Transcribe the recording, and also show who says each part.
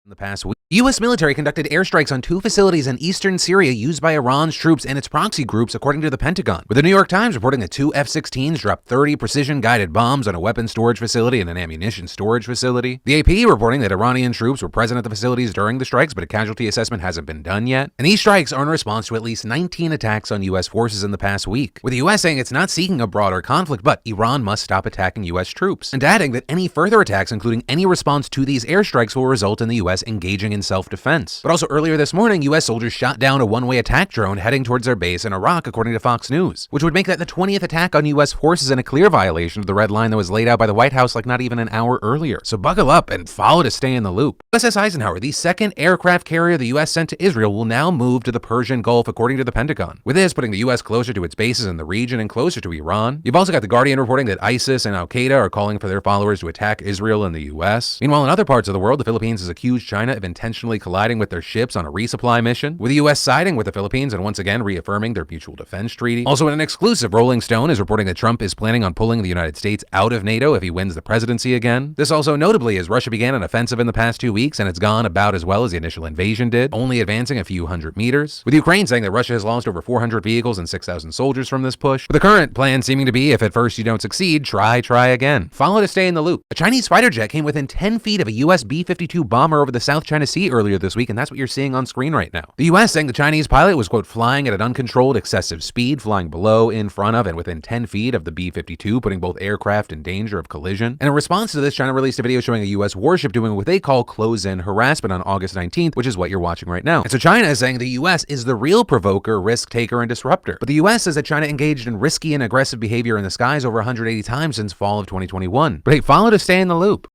Speaker 1: In the past week, the U.S. military conducted airstrikes on 2 facilities in eastern Syria used by Iran's troops and its proxy groups, according to the Pentagon, with the New York Times reporting that 2 F-16s dropped 30 precision-guided bombs on a weapons storage facility and an ammunition storage facility. The AP reporting that Iranian troops were present at the facilities during the strikes, but a casualty assessment hasn't been done yet. And these strikes are in response to at least 19 attacks on U.S. forces in the past week, with the U.S. saying it's not seeking a broader conflict, but Iran must stop attacking U.S. troops, and adding that any further attacks, including any response to these airstrikes, will result in the U.S. engaging in self-defense. But also earlier this morning, U.S. soldiers shot down a one-way attack drone heading towards their base in Iraq, according to Fox News, which would make that the 20th attack on U.S. forces and a clear violation of the red line that was laid out by the White House like not even an hour earlier. So buckle up and follow to stay in the loop. USS Eisenhower, the second aircraft carrier the U.S. sent to Israel, will now move to the Persian Gulf, according to the Pentagon, with this putting the U.S. closer to its bases in the region and closer to Iran. You've also got The Guardian reporting that ISIS and Al-Qaeda are calling for their followers to attack Israel and the U.S. Meanwhile, in other parts of the world, the Philippines has accused China of intentionally colliding with their ships on a resupply mission, with the U.S. siding with the Philippines and once again reaffirming their mutual defense treaty. Also, in an exclusive, Rolling Stone is reporting that Trump is planning on pulling the United States out of NATO if he wins the presidency again. This also notably as Russia began an offensive in the past 2 weeks, and it's gone about as well as the initial invasion did, only advancing a few hundred meters, with Ukraine saying that Russia has lost over 400 vehicles and 6,000 soldiers from this push, with the current plan seeming to be, if at first you don't succeed, try again. Follow to stay in the loop. A Chinese fighter jet came within 10 feet of a U.S. B-52 bomber over the South China Sea earlier this week, and that's what you're seeing on screen right now. The U.S. saying the Chinese pilot was, quote, flying at an uncontrolled excessive speed, flying below, in front of, and within 10 feet of the B-52, putting both aircraft in danger of collision. And in response to this, China released a video showing a U.S. warship doing what they call close-in harassment on August 19th, which is what you're watching right now. And so China is saying the U.S. is the real provoker, risk taker, and disruptor. But the U.S. says that China engaged in risky and aggressive behavior in the skies over 180 times since fall of 2021. But hey, follow to stay in the loop.